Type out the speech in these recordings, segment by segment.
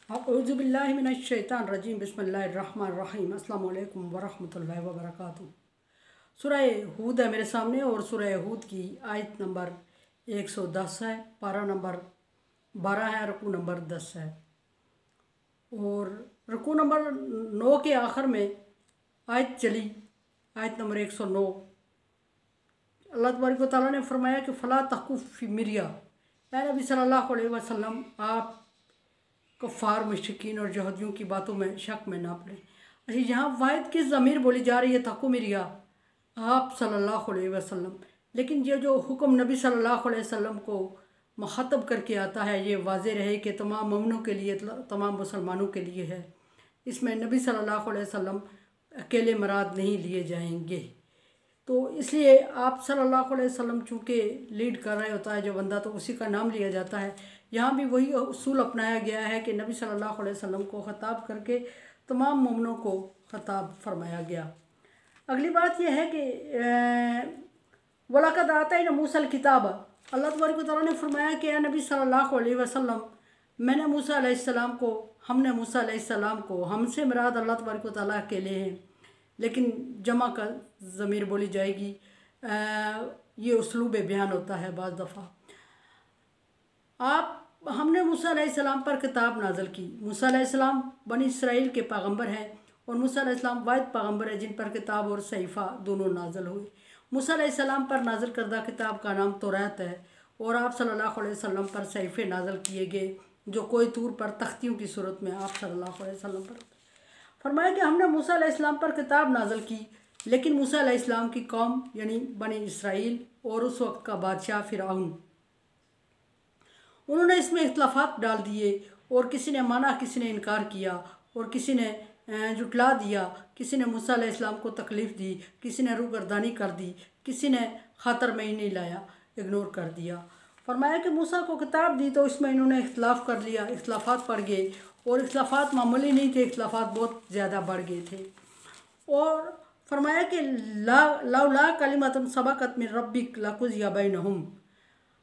औज़ुबिल्लाहि मिनश्शैतानिर्रजीम बिस्मिल्लाहिर्रहमानिर्रहीम अस्सलामु अलैकुम वरहमतुल्लाहि वबरकातुहू। सूरह हूद है मेरे सामने और सूरह हूद की आयत नंबर 110 है, पारा नंबर 12 है, रुकू नंबर 10 है और रुकू नंबर 9 के आखिर में आयत चली, आयत नंबर 109। अल्लाह तबारक व तआला ने फरमाया कि फ़ला तख़ुफ़ मिरिया, ऐ नबी सल्लल्लाहु अलैहि वसल्लम आप कफ़ार मुश्रिकीन और यहूदियों की बातों में शक में ना पड़े। अच्छा, यहाँ वाहिद की ज़मीर बोली जा रही है तक़ु मिरिया, आप सल्लल्लाहु अलैहि वसल्लम, लेकिन ये जो हुक्म नबी सल्लल्लाहु अलैहि वसल्लम को मुख़ातब करके आता है ये वाज़े रहे कि तमाम मोमिनों के लिए, तमाम मुसलमानों के लिए है। इसमें नबी सल्लल्लाहु अलैहि वसल्लम अकेले मराद नहीं लिए जाएंगे। तो इसलिए आप सल्लल्लाहु अलैहि वसल्लम चूँकि लीड कर रहे होता है जो बंदा, तो उसी का नाम लिया जाता है। यहाँ भी वही उसूल अपनाया गया है कि नबी सल्लल्लाहु अलैहि वसल्लम को ख़िताब करके तमाम मोमिनों को ख़िताब फरमाया गया। अगली बात यह है कि वलक़द आतैना मूसल किताब, अल्लाह तबारक व तआला ने फरमाया कि या नबी सल्लल्लाहु अलैहि वसल्लम, मैंने मूसा अलैहिस्सलाम को, हमने मूसा अलैहिस्सलाम को, हमसे मुराद अल्लाह तबारक व तआला अकेले हैं, लेकिन जमा का ज़मीर बोली जाएगी। ये उसलूब बयान होता है बाज़ दफ़ा। हमने मूसा अलैहिस्सलाम पर किताब नाज़िल की। मूसा अलैहिस्सलाम बनी इसराइल के पैगंबर हैं और मूसा अलैहिस्सलाम वाहिद पैगंबर है जिन पर किताब और सहीफ़ा दोनों नाज़िल हुए। मूसा अलैहिस्सलाम पर नाज़िल करदा किताब का नाम तौरात है और आप सल्लल्लाहु अलैहि वसल्लम पर सहीफ़े नाज़िल किए गए जो कोई तूर पर तख्तियों की सूरत में आप सल्लल्लाहु अलैहि वसल्लम पर। फरमाया कि हमने मूसा अलैहिस्सलाम पर किताब नाज़िल की, लेकिन मूसा अलैहिस्सलाम की कौम यानी बनी इसराइल और उस वक्त का बादशाह फ़िरऔन, उन्होंने इसमें इख्तलाफात डाल दिए और किसी ने माना, किसी ने इनकार किया और किसी ने जुटला दिया, किसी ने मूसा अलैहिस्सलाम को तकलीफ़ दी, किसी ने रूगर्दानी कर दी, किसी ने खातर में ही नहीं लाया, इग्नोर कर दिया। फरमाया कि मूसा को किताब दी तो इसमें इन्होंने इख्तलाफ कर लिया, इख्तलाफात पड़ गए और इख्तलाफात मामूली नहीं थे, इख्तलाफात बहुत ज़्यादा बढ़ गए थे। और फरमाया कि लौला कलिमतुन सबक़त मिन रब्बिक लक़ुज़िया बैनहुम,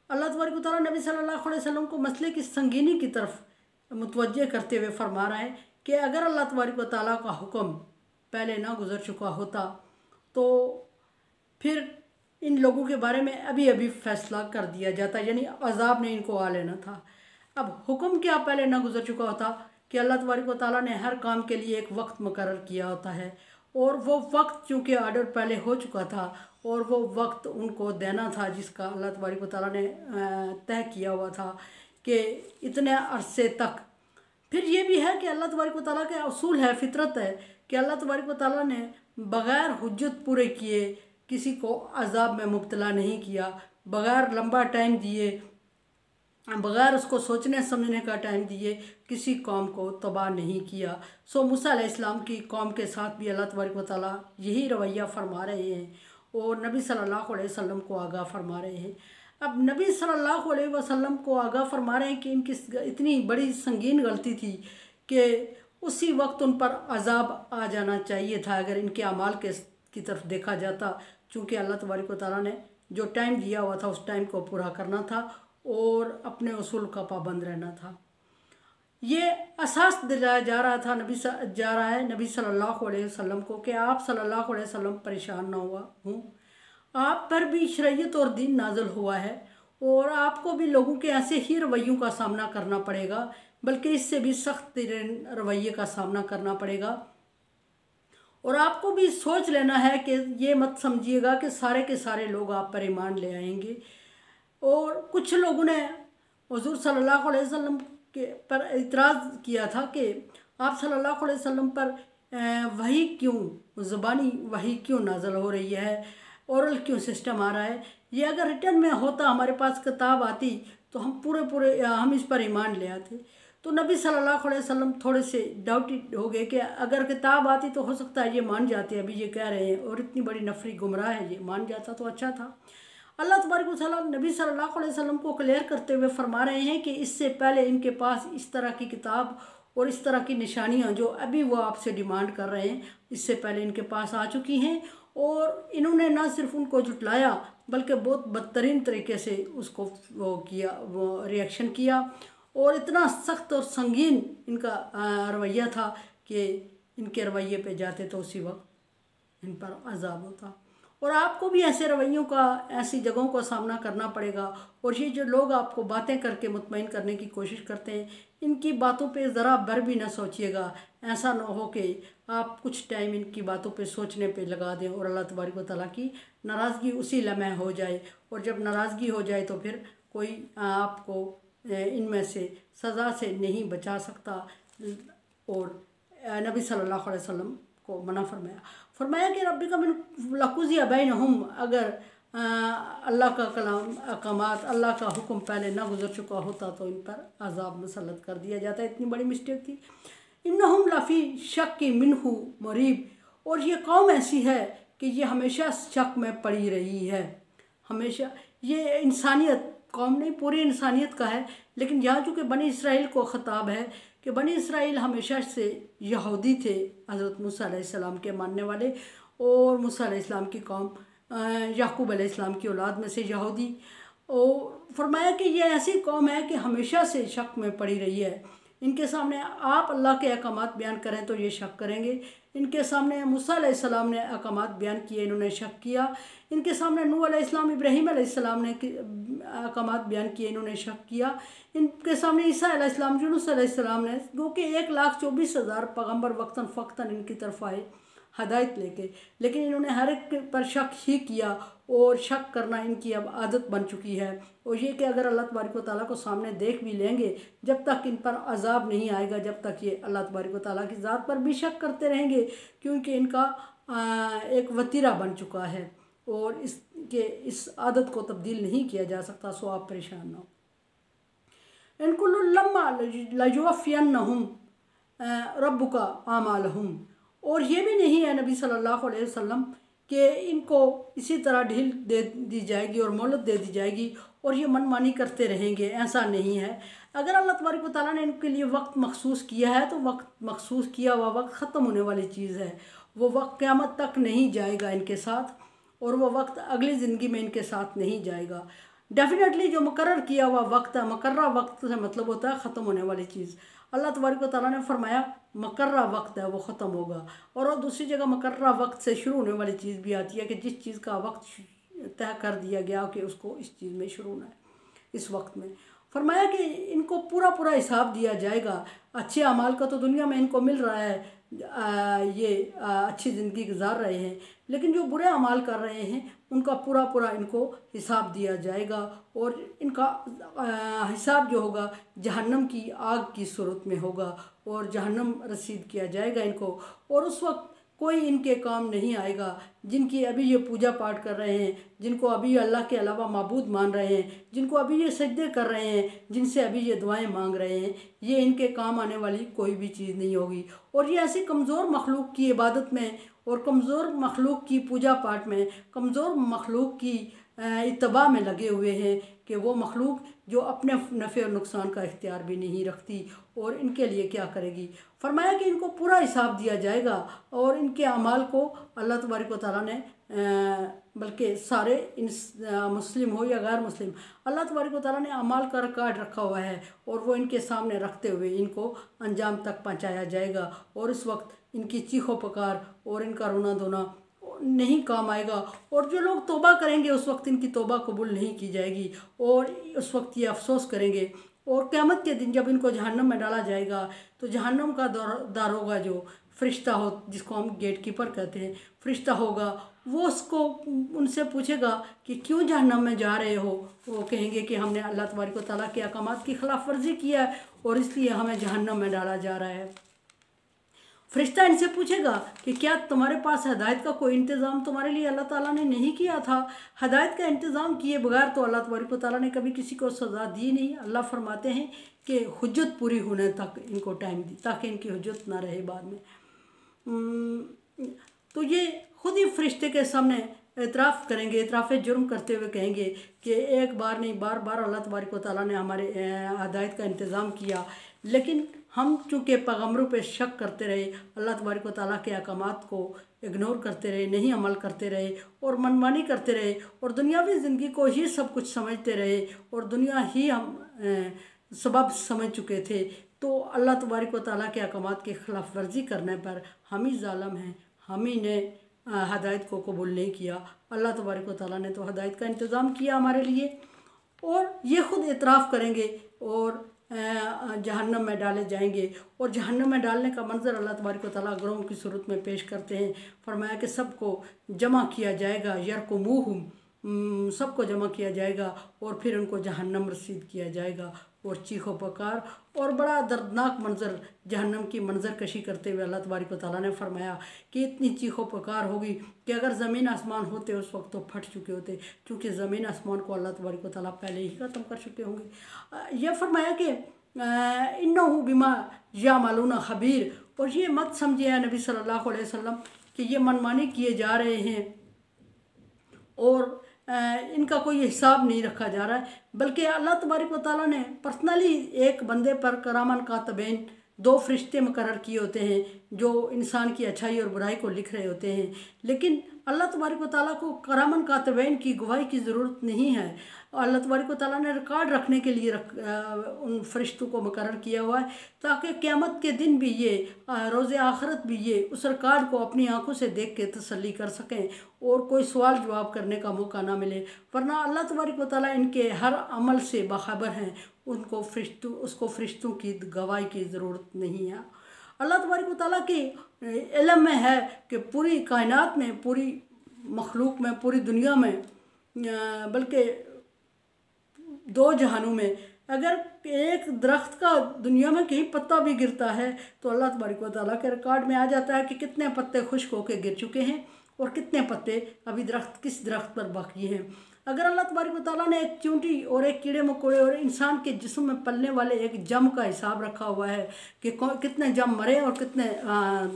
अल्लाह तबारक व तआला नबी सल्लल्लाहु अलैहि वसल्लम को मसले की संगीनी की तरफ मुतवज्जे करते हुए फरमा रहा है कि अगर अल्लाह तबारक व तआला का हुक्म पहले ना गुज़र चुका होता तो फिर इन लोगों के बारे में अभी अभी फ़ैसला कर दिया जाता, यानी अज़ाब ने इनको आ लेना था। अब हुक्म क्या पहले ना गुज़र चुका होता कि अल्लाह तबारक व तआला ने हर काम के लिए एक वक्त मुकर्रर किया होता है और वो वक्त चूँकि ऑर्डर पहले हो चुका था और वो वक्त उनको देना था जिसका अल्लाह तबारक व तआला ने तय किया हुआ था कि इतने अरसे तक। फिर ये भी है कि अल्लाह तबारक व तआला का उसूल है, फितरत है कि अल्लाह तबारक व तआला ने बग़ैर हुज्जत पूरे किए किसी को अज़ाब में मुब्तला नहीं किया, बग़ैर लंबा टाइम दिए, बग़ैर उसको सोचने समझने का टाइम दिए किसी कौम को तबाह नहीं किया। सो मूसा अलैहिस्सलाम की कौम के साथ भी अल्लाह तबारक व तआला यही रवैया फरमा रहे हैं और नबी सल्लल्लाहु अलैहि वसल्लम को आगाह फरमा रहे हैं। अब नबी सल्लल्लाहु अलैहि वसल्लम को आगाह फरमा रहे हैं कि इनकी इतनी बड़ी संगीन गलती थी कि उसी वक्त उन पर अज़ाब आ जाना चाहिए था अगर इनके अमाल की तरफ देखा जाता, चूँकि अल्लाह तबारक व तआला ने जो टाइम दिया हुआ था उस टाइम को पूरा करना था और अपने उसूल का पाबंद रहना था। ये एहसास दिलाया जा रहा था नबी सल्लल्लाहु अलैहि वसल्लम को कि आप सल्लल्लाहु अलैहि वसल्लम परेशान ना हुआ हूँ, आप पर भी शरीयत और दीन नाज़िल हुआ है और आपको भी लोगों के ऐसे ही रवैयों का सामना करना पड़ेगा, बल्कि इससे भी सख्त रवैये का सामना करना पड़ेगा। और आपको भी सोच लेना है कि ये मत समझिएगा कि सारे के सारे लोग आप पर ईमान ले आएंगे। और कुछ लोगों ने हुज़ूर सल्लल्लाहु अलैहि वसल्लम के पर इतराज़ किया था कि आप सल्लल्लाहु अलैहि वसल्लम पर वही क्यों, ज़बानी वही क्यों नाज़िल हो रही है, ओरल क्यों सिस्टम आ रहा है। ये अगर रिटर्न में होता, हमारे पास किताब आती तो हम इस पर ईमान ले आते। तो नबी सल्लल्लाहु अलैहि वसल्लम थोड़े से डाउटेड हो गए कि अगर किताब आती तो हो सकता है ये मान जाते, अभी ये कह रहे हैं और इतनी बड़ी नफरी गुमराह है, ये मान जाता तो अच्छा था। अल्लाह तबारक व तआला नबी सल्लल्लाहु अलैहि वसल्लम को क्लियर करते हुए फरमा रहे हैं कि इससे पहले इनके पास इस तरह की किताब और इस तरह की निशानियां जो अभी वो आपसे डिमांड कर रहे हैं, इससे पहले इनके पास आ चुकी हैं और इन्होंने ना सिर्फ उनको जुटलाया बल्कि बहुत बदतरीन तरीके से उसको वो रिएक्शन किया और इतना सख्त और संगीन इनका रवैया था कि इनके रवैये पे जाते तो उसी वक्त इन पर अजाब होता। और आपको भी ऐसे रवैयों का, ऐसी जगहों का सामना करना पड़ेगा। और ये जो लोग आपको बातें करके मुतमईन करने की कोशिश करते हैं, इनकी बातों पे ज़रा भर भी ना सोचिएगा। ऐसा ना हो कि आप कुछ टाइम इनकी बातों पे सोचने पे लगा दें और अल्लाह तबारक व तआला की नाराज़गी उसी लम्हे हो जाए। और जब नाराज़गी हो जाए तो फिर कोई आपको इनमें से सज़ा से नहीं बचा सकता। और नबी सल्लल्लाहु अलैहि वसल्लम को मना फरमाया कि रब्बी का मिन लकुज़िया बैनहुम, अगर अल्लाह का कलाम अहकामात, अल्लाह का हुक्म पहले ना गुजर चुका होता तो इन पर अजाब मुसल्लत कर दिया जाता। इतनी बड़ी मिस्टेक थी। इन्नहुम लफ़ी शक की मिनहु मरीब, और ये कौम ऐसी है कि ये हमेशा शक में पड़ी रही है। हमेशा ये इंसानियत, कौम नहीं पूरी इंसानियत का है, लेकिन यहाँ चूँकि बनी इसराइल को ख़िताब है कि बनी इसराइल हमेशा से यहूदी थे, हज़रत मूसा अलैहिस्सलाम के मानने वाले। और मूसा अलैहिस्सलाम की कौम याकूब अलैहिस्सलाम की औलाद में से यहूदी। और फरमाया कि ये ऐसी कौम है कि हमेशा से शक में पड़ी रही है। इनके सामने आप अल्लाह के अहकामात बयान करें तो ये शक करेंगे। इनके सामने मूसा अलैहिस्सलाम ने अहकामात बयान किए, इन्होंने शक किया। इनके सामने नूह अलैहिस्सलाम, इब्राहीम अलैहिस्सलाम ने अहकामात बयान किए, इन्होंने शक किया। इनके सामने ईसा अलैहिस्सलाम, यूनुस अलैहिस्सलाम ने, जो कि 1,24,000 पैगम्बर वक्तन फ़क्तन इनकी तरफ आए हदायत लेके, लेकिन इन्होंने हर एक पर शक ही किया। और शक करना इनकी अब आदत बन चुकी है। और ये कि अगर अल्लाह तबारक व तआला को सामने देख भी लेंगे, जब तक इन पर अजाब नहीं आएगा, जब तक ये अल्लाह तबारक व तआला की ज़ात पर भी शक करते रहेंगे, क्योंकि इनका एक वतीरा बन चुका है और इस आदत को तब्दील नहीं किया जा सकता। सो आप परेशान ना हो। इनकुल्लुम्मा लयुवफ़ियन्नहुम रब्बुका आमालहुम, और ये भी नहीं है नबी सल्लल्लाहु अलैहि वसल्लम कि इनको इसी तरह ढील दे दी जाएगी और मोहलत दे दी जाएगी और ये मनमानी करते रहेंगे। ऐसा नहीं है। अगर अल्लाह तबारक व तआला ने इनके लिए वक्त मखसूस किया है तो वक्त मखसूस किया हुआ वक्त ख़त्म होने वाली चीज़ है। वो वक्त क़यामत तक नहीं जाएगा इनके साथ, और वो वक्त अगली ज़िंदगी में इनके साथ नहीं जाएगा। डेफिनेटली जो मुकर्रर किया हुआ वक्त है, मुकर्रर वक्त से मतलब होता है ख़त्म होने वाली चीज़। अल्लाह तबारक व तआला ने फरमाया मुकर्रर वक्त है वो ख़त्म होगा। और दूसरी जगह मुकर्रर वक्त से शुरू होने वाली चीज़ भी आती है कि जिस चीज़ का वक्त तय कर दिया गया कि उसको इस चीज़ में शुरू होना है, इस वक्त में। फरमाया कि इनको पूरा पूरा हिसाब दिया जाएगा। अच्छे अमाल का तो दुनिया में इनको मिल रहा है, ये अच्छी ज़िंदगी गुजार रहे हैं, लेकिन जो बुरे अमाल कर रहे हैं उनका पूरा पूरा इनको हिसाब दिया जाएगा। और इनका हिसाब जो होगा जहन्नम की आग की सूरत में होगा और जहन्नम रसीद किया जाएगा इनको। और उस वक्त कोई इनके काम नहीं आएगा। जिनकी अभी ये पूजा पाठ कर रहे हैं, जिनको अभी अल्लाह के अलावा माबूद मान रहे हैं, जिनको अभी ये सजदे कर रहे हैं, जिनसे अभी ये दुआएं मांग रहे हैं, ये इनके काम आने वाली कोई भी चीज़ नहीं होगी। और ये ऐसी कमज़ोर मखलूक की इबादत में और कमज़ोर मखलूक की पूजा पाठ में, कमज़ोर मखलूक की इत्तबा में लगे हुए हैं कि वो मखलूक जो अपने नफ़े और नुकसान का इख्तियार भी नहीं रखती और इनके लिए क्या करेगी। फरमाया कि इनको पूरा हिसाब दिया जाएगा और इनके अमाल को अल्लाह तबारक व तआला ने बल्कि सारे मुस्लिम हो या गैर मुस्लिम, अल्लाह तबारक व तआला ने अमाल का रिकॉर्ड रखा हुआ है और वो इनके सामने रखते हुए इनको अंजाम तक पहुँचाया जाएगा। और इस वक्त इनकी चीखो पुकार और इनका रोना धोना नहीं काम आएगा। और जो लोग तौबा करेंगे उस वक्त इनकी तौबा कबूल नहीं की जाएगी और उस वक्त ये अफसोस करेंगे। और क़यामत के दिन जब इनको जहन्नम में डाला जाएगा तो जहन्नम का दारोगा जो फ़रिश्ता हो, जिसको हम गेट कीपर कहते हैं, फ़रिश्ता होगा, वो उसको उनसे पूछेगा कि क्यों जहन्नम में जा रहे हो। वो कहेंगे कि हमने अल्लाह तबारक व तआला के अहकामात की खिलाफ वर्जी किया है और इसलिए हमें जहन्नम में डाला जा रहा है। फ़रिश्ता इनसे पूछेगा कि क्या तुम्हारे पास हदायत का कोई इंतज़ाम तुम्हारे लिए अल्लाह ताला ने नहीं किया था। हदायत का इंतज़ाम किए बगैर तो अल्लाह तबारक व तआला ने कभी किसी को सज़ा दी नहीं। अल्लाह फरमाते हैं कि हुज्जत पूरी होने तक इनको टाइम दी ताकि इनकी हुज्जत ना रहे बाद में। तो ये ख़ुद ही फ़रिश्ते के सामने एतराफ़ करेंगे, एतराफ़ जुर्म करते हुए कहेंगे कि एक बार नहीं बार बार अल्लाह तबारक व तआला ने हमारे हदायत का इंतज़ाम किया, लेकिन हम चूँकि पैगम्बरों पे शक करते रहे, अल्लाह तबारक व तआला के अहकामात को इग्नोर करते रहे, नहीं अमल करते रहे और मनमानी करते रहे और दुनियावी ज़िंदगी को ही सब कुछ समझते रहे और दुनिया ही हम सबब समझ चुके थे। तो अल्लाह तबारक व तआला के अहकामात की खिलाफ वर्जी करने पर हम ही ज़ालिम हैं, हम ही ने हदायत को कबूल नहीं किया। अल्लाह तबारक व तआला ने तो हदायत का इंतज़ाम किया हमारे लिए, और ये ख़ुद इतराफ़ करेंगे और जहन्नम में डाले जाएंगे। और जहन्नम में डालने का मंज़र अल्लाह तबारक व तआला ग्रोह की सूरत में पेश करते हैं। फरमाया कि सबको जमा किया जाएगा, यरकुमुहुम, सबको जमा किया जाएगा और फिर उनको जहन्नम रसीद किया जाएगा और चीखो पुकार। और बड़ा दर्दनाक मंज़र जहन्नम की मंज़र कशी करते हुए अल्लाह तबारक व तआला ने फरमाया कि इतनी चीखो पुकार होगी कि अगर ज़मीन आसमान होते उस वक्त तो फट चुके होते, क्योंकि ज़मीन आसमान को अल्लाह तबारक व तआला पहले ही ख़त्म कर चुके होंगे। यह फरमाया कि इन्नहु बिमा यामलून खबीर। और ये मत समझिए नबी सल्लल्लाहु अलैहि वसल्लम कि ये मनमानी किए जा रहे हैं और इनका कोई हिसाब नहीं रखा जा रहा है, बल्कि अल्लाह तबारक व तआला ने पर्सनली एक बंदे पर करामन कातिबैन, 2 फरिश्ते मुकर्रर किए होते हैं जो इंसान की अच्छाई और बुराई को लिख रहे होते हैं। लेकिन अल्लाह तबारक व तआला को करामन कातिबैन की गवाही की ज़रूरत नहीं है। अल्लाह तबारक व तआला ने रिकॉर्ड रखने के लिए उन फरिश्तों को मुकर्रर किया हुआ है, ताकि क़यामत के दिन भी ये, रोज़े आखिरत भी ये उस रिकॉर्ड को अपनी आंखों से देख के तसल्ली कर सकें और कोई सवाल जवाब करने का मौका ना मिले। वरना अल्लाह तबारक व तआला इनके हर अमल से बाखबर हैं, उसको फरिश्तों की गवाही की ज़रूरत नहीं है। अल्लाह तबारक व तआला के इल्म में है कि पूरी कायनात में, पूरी मखलूक में, पूरी दुनिया में, बल्कि 2 जहानों में अगर एक दरख्त का दुनिया में कहीं पत्ता भी गिरता है तो अल्लाह तबारक व तआला के रिकॉर्ड में आ जाता है कि कितने पत्ते खुश्क होकर गिर चुके हैं और कितने पत्ते अभी किस दरख्त पर बाकी हैं। अगर अल्लाह तबारक व तआला ने एक चींटी और एक कीड़े मकोड़े और इंसान के जिस्म में पलने वाले एक जम का हिसाब रखा हुआ है कि कितने जम मरे और कितने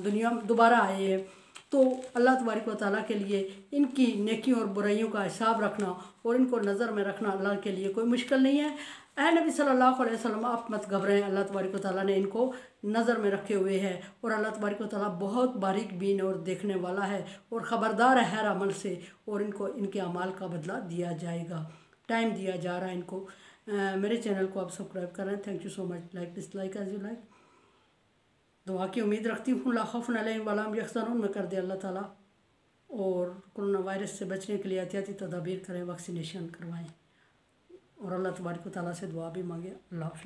दुनिया में दोबारा आए हैं, तो अल्लाह तबारक व तआला के लिए इनकी नेकियों और बुराइयों का हिसाब रखना और इनको नज़र में रखना अल्लाह के लिए कोई मुश्किल नहीं है। ऐ नबी सल्लल्लाहु अलैहि वसल्लम, आप मत घबराएं, अल्लाह तबारक व तआला ने इनको नज़र में रखे हुए है और अल्लाह तबारक व तआला बहुत बारीक बीन और देखने वाला है और ख़बरदार है हर अमल से, और इनको इनके अमाल का बदला दिया जाएगा। टाइम दिया जा रहा है इनको। मेरे चैनल को आप सब्सक्राइब कर रहे हैं, thank you so much. Like dislike as you like. दुआ की उम्मीद रखती हूँ ला खौफुन अलैहिम वला हुम यहज़नून में कर दे अल्लाह ताला, और कोरोना वायरस से बचने के लिए एहतियाती तदाबीर करें, वैक्सीनेशन करवाएं और अल्लाह तबारक व तआला से दुआ भी मांगे। अल्लाह हाफ़िज़।